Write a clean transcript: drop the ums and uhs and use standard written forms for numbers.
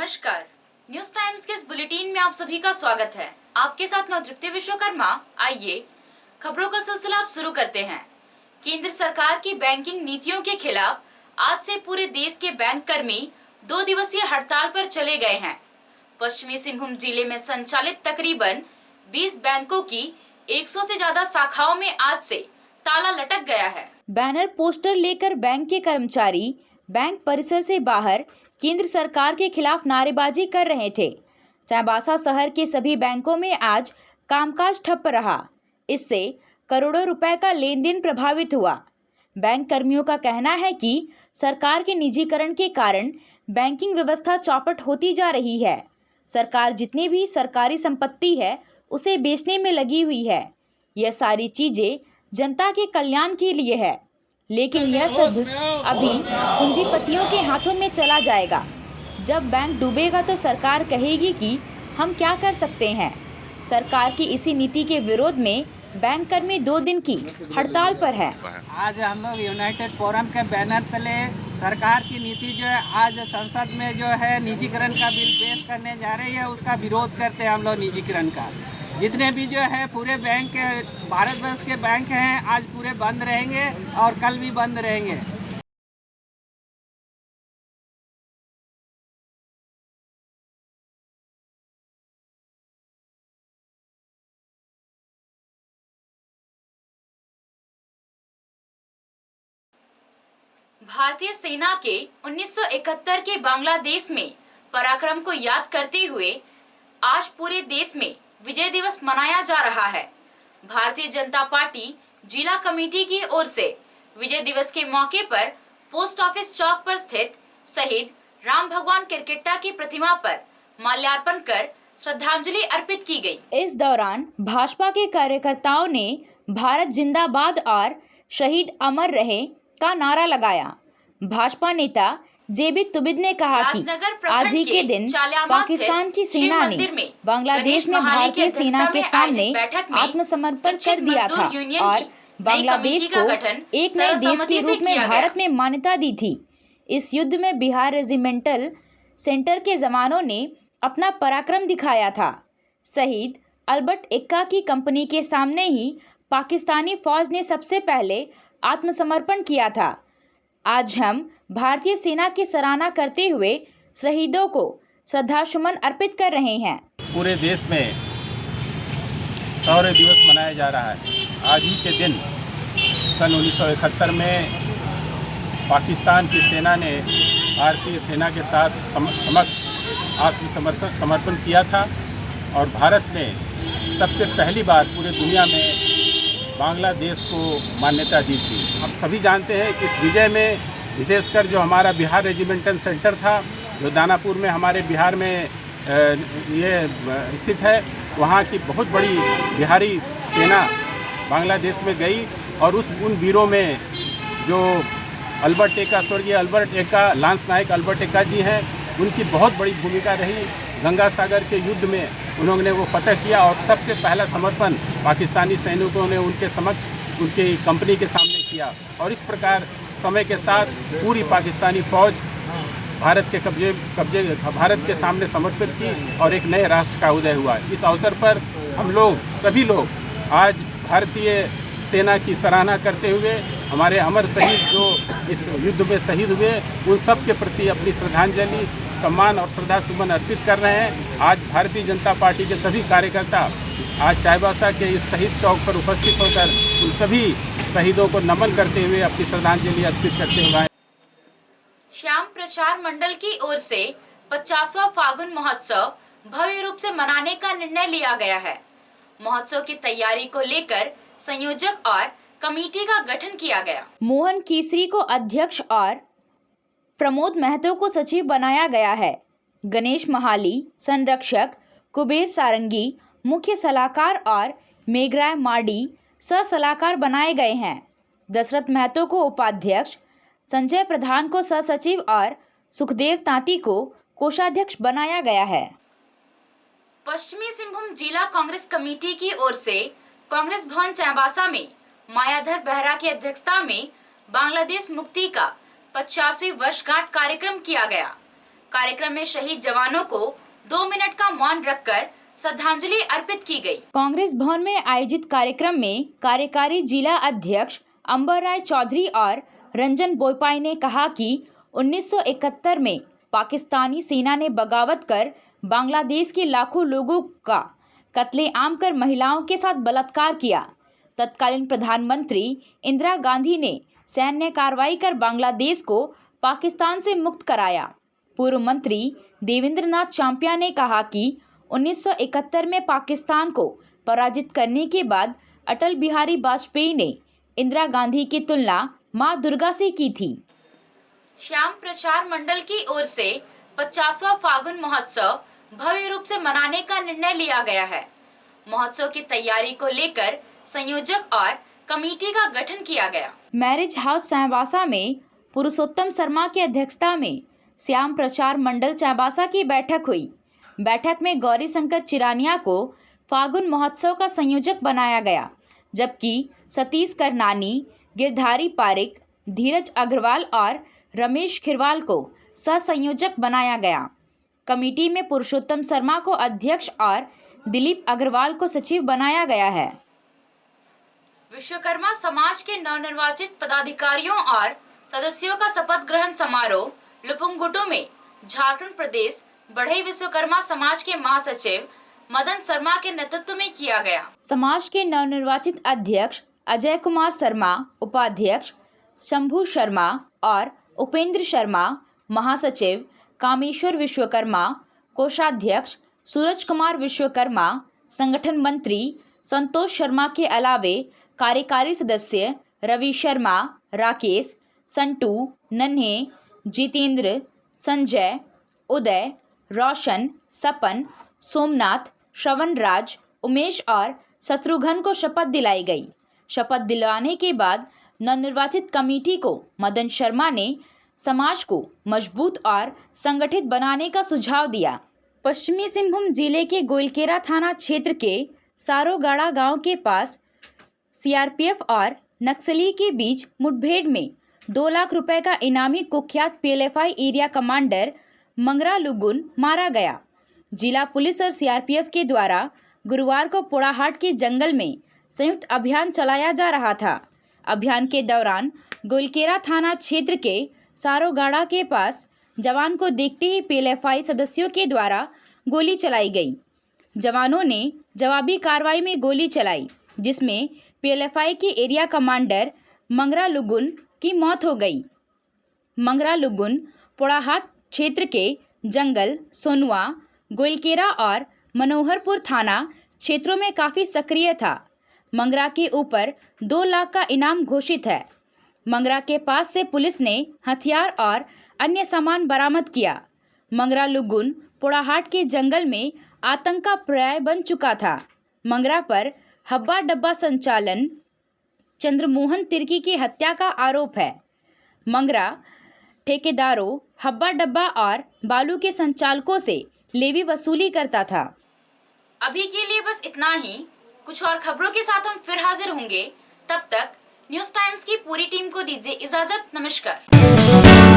नमस्कार। News times के इस बुलेटिन में आप सभी का स्वागत है। आपके साथ मैं तृप्ति विश्वकर्मा। आइए खबरों का सिलसिला आप शुरू करते हैं। केंद्र सरकार की बैंकिंग नीतियों के खिलाफ आज से पूरे देश के बैंक कर्मी 2 दिवसीय हड़ताल पर चले गए हैं। पश्चिमी सिंहभूम जिले में संचालित तकरीबन 20 बैंकों की 100 से ज्यादा शाखाओं में आज से ताला लटक गया है। बैनर पोस्टर लेकर बैंक के कर्मचारी बैंक परिसर से बाहर केंद्र सरकार के खिलाफ नारेबाजी कर रहे थे। चाईबासा शहर के सभी बैंकों में आज कामकाज ठप रहा। इससे करोड़ों रुपए का लेन देन प्रभावित हुआ। बैंक कर्मियों का कहना है कि सरकार के निजीकरण के कारण बैंकिंग व्यवस्था चौपट होती जा रही है। सरकार जितनी भी सरकारी संपत्ति है उसे बेचने में लगी हुई है। यह सारी चीजें जनता के कल्याण के लिए है, लेकिन यह सब अभी पूंजीपतियों के हाथों में चला जाएगा। जब बैंक डूबेगा तो सरकार कहेगी कि हम क्या कर सकते हैं। सरकार की इसी नीति के विरोध में बैंक कर्मी 2 दिन की हड़ताल पर है। आज हम लोग यूनाइटेड फोरम के बैनर तले सरकार की नीति जो है आज संसद में जो है निजीकरण का बिल पेश करने जा रही है, उसका विरोध करते हैं हम लोग। निजीकरण का जितने भी जो है पूरे बैंक भारतवर्ष के बैंक हैं आज पूरे बंद रहेंगे और कल भी बंद रहेंगे। भारतीय सेना के 1971 के बांग्लादेश में पराक्रम को याद करते हुए आज पूरे देश में विजय दिवस मनाया जा रहा है। भारतीय जनता पार्टी जिला कमेटी की ओर से विजय दिवस के मौके पर पोस्ट ऑफिस चौक पर स्थित शहीद राम भगवान किरकेट्टा की प्रतिमा पर माल्यार्पण कर श्रद्धांजलि अर्पित की गई। इस दौरान भाजपा के कार्यकर्ताओं ने भारत जिंदाबाद और शहीद अमर रहे का नारा लगाया। भाजपा नेता जेबी तुबिद ने कहा कि आज ही के दिन पाकिस्तान की सेना ने बांग्लादेश में भारतीय सेना के सामने आत्मसमर्पण कर दिया था और बांग्लादेश को एक नए देश के रूप में भारत में मान्यता दी थी। इस युद्ध में बिहार रेजिमेंटल सेंटर के जवानों ने अपना पराक्रम दिखाया था। शहीद अल्बर्ट एक्का की कंपनी के सामने ही पाकिस्तानी फौज ने सबसे पहले आत्मसमर्पण किया था। आज हम भारतीय सेना की सराहना करते हुए शहीदों को श्रद्धासुमन अर्पित कर रहे हैं। पूरे देश में शौर्य दिवस मनाया जा रहा है। आज ही के दिन सन 1971 में पाकिस्तान की सेना ने भारतीय सेना के साथ समक्ष आत्मसमर्पण किया था और भारत ने सबसे पहली बार पूरे दुनिया में बांग्लादेश को मान्यता दी थी। हम सभी जानते हैं कि इस विजय में विशेषकर जो हमारा बिहार रेजिमेंटल सेंटर था, जो दानापुर में हमारे बिहार में ये स्थित है, वहाँ की बहुत बड़ी बिहारी सेना बांग्लादेश में गई और उन वीरों में जो अल्बर्ट एक्का, स्वर्गीय अल्बर्ट एक्का, लांस नायक अल्बर्ट एक्का जी हैं, उनकी बहुत बड़ी भूमिका रही। गंगा सागर के युद्ध में उन्होंने वो फतह किया और सबसे पहला समर्पण पाकिस्तानी सैनिकों ने उनके समक्ष उनकी कंपनी के सामने किया और इस प्रकार समय के साथ पूरी पाकिस्तानी फौज भारत के सामने समर्पित की और एक नए राष्ट्र का उदय हुआ। इस अवसर पर हम लोग सभी लोग आज भारतीय सेना की सराहना करते हुए हमारे अमर शहीद जो इस युद्ध में शहीद हुए उन सब के प्रति अपनी श्रद्धांजलि, सम्मान और श्रद्धा सुमन अर्पित कर रहे हैं। आज भारतीय जनता पार्टी के सभी कार्यकर्ता आज चाईबासा के इस शहीद चौक पर उपस्थित होकर उन सभी शहीदों को नमन करते हुए अपनी श्रद्धांजलि अर्पित करते हुए श्याम प्रचार मंडल की ओर से 50वां फागुन महोत्सव भव्य रूप से मनाने का निर्णय लिया गया है। महोत्सव की तैयारी को लेकर संयोजक और कमेटी का गठन किया गया। मोहन केसरी को अध्यक्ष और प्रमोद महतो को सचिव बनाया गया है। गणेश महाली संरक्षक, कुबेर सारंगी मुख्य सलाहकार और मेघराय मार्डी सह सलाहकार बनाए गए हैं। दशरथ महतो को उपाध्यक्ष, संजय प्रधान को सह सचिव और सुखदेव तांती को कोषाध्यक्ष बनाया गया है। पश्चिमी सिंहभूम जिला कांग्रेस कमेटी की ओर से कांग्रेस भवन चाईबासा में मायाधर बेहरा की अध्यक्षता में बांग्लादेश मुक्ति का 50वीं वर्षगांठ कार्यक्रम किया गया। कार्यक्रम में शहीद जवानों को 2 मिनट का मौन रखकर श्रद्धांजलि अर्पित की गई। कांग्रेस भवन में आयोजित कार्यक्रम में कार्यकारी जिला अध्यक्ष अंबर राय चौधरी और रंजन बोईपाई ने कहा कि 1971 में पाकिस्तानी सेना ने बगावत कर बांग्लादेश के लाखों लोगों का कत्लेआम कर महिलाओं के साथ बलात्कार किया। तत्कालीन प्रधानमंत्री इंदिरा गांधी ने सैन्य कार्रवाई कर बांग्लादेश को पाकिस्तान से मुक्त कराया। पूर्व मंत्री देवेंद्र नाथ चांपिया ने कहा कि 1971 में पाकिस्तान को पराजित करने के बाद अटल बिहारी वाजपेयी ने इंदिरा गांधी की तुलना मां दुर्गा से की थी। श्याम प्रचार मंडल की ओर से 50वां फागुन महोत्सव भव्य रूप से मनाने का निर्णय लिया गया है। महोत्सव की तैयारी को लेकर संयोजक और कमेटी का गठन किया गया। मैरिज हाउस चाईबासा में पुरुषोत्तम शर्मा की अध्यक्षता में श्याम प्रचार मंडल चाईबासा की बैठक हुई। बैठक में गौरी शंकर चिरानिया को फागुन महोत्सव का संयोजक बनाया गया, जबकि सतीश करनानी, गिरधारी पारिक, धीरज अग्रवाल और रमेश खिरवाल को सह संयोजक बनाया गया। कमेटी में पुरुषोत्तम शर्मा को अध्यक्ष और दिलीप अग्रवाल को सचिव बनाया गया है। विश्वकर्मा समाज के नवनिर्वाचित पदाधिकारियों और सदस्यों का शपथ ग्रहण समारोह लुपुंगुटू में झारखंड प्रदेश बढ़ई विश्वकर्मा समाज के महासचिव मदन शर्मा के नेतृत्व में किया गया। समाज के नवनिर्वाचित अध्यक्ष अजय कुमार शर्मा, उपाध्यक्ष शंभू शर्मा और उपेंद्र शर्मा, महासचिव कामेश्वर विश्वकर्मा, कोषाध्यक्ष सूरज कुमार विश्वकर्मा, संगठन मंत्री संतोष शर्मा के अलावे कार्यकारी सदस्य रवि शर्मा, राकेश, संटू, नन्हे, जितेंद्र, संजय, उदय, रोशन, सपन, सोमनाथ, श्रवण राज, उमेश और शत्रुघ्न को शपथ दिलाई गई। शपथ दिलाने के बाद नवनिर्वाचित कमेटी को मदन शर्मा ने समाज को मजबूत और संगठित बनाने का सुझाव दिया। पश्चिमी सिंहभूम जिले के गोइलकेरा थाना क्षेत्र के सारोगाड़ा गांव के पास सीआरपीएफ और नक्सली के बीच मुठभेड़ में 2 लाख रुपए का इनामी कुख्यात पीएलएफआई एरिया कमांडर मंगरा लुगुन मारा गया। जिला पुलिस और सीआरपीएफ के द्वारा गुरुवार को पोड़ाहाट के जंगल में संयुक्त अभियान चलाया जा रहा था। अभियान के दौरान गोइलकेरा थाना क्षेत्र के सारोगाड़ा के पास जवान को देखते ही पीएलएफआई सदस्यों के द्वारा गोली चलाई गई। जवानों ने जवाबी कार्रवाई में गोली चलाई, जिसमें पीएलएफआई के एरिया कमांडर मंगरा लुगुन की मौत हो गई। मंगरा लुगुन पोड़ाहाट क्षेत्र के जंगल, सोनुआ, गोइलकेरा और मनोहरपुर थाना क्षेत्रों में काफ़ी सक्रिय था। मंगरा के ऊपर 2 लाख का इनाम घोषित है। मंगरा के पास से पुलिस ने हथियार और अन्य सामान बरामद किया। मंगरा लुगुन पोड़ाहाट के जंगल में आतंक का पर्याय बन चुका था। मंगरा पर हब्बा डब्बा संचालन चंद्रमोहन तिर्की की हत्या का आरोप है। मंगरा ठेकेदारों, हब्बा डब्बा और बालू के संचालकों से लेवी वसूली करता था। अभी के लिए बस इतना ही। कुछ और खबरों के साथ हम फिर हाजिर होंगे। तब तक न्यूज़ टाइम्स की पूरी टीम को दीजिए इजाजत। नमस्कार।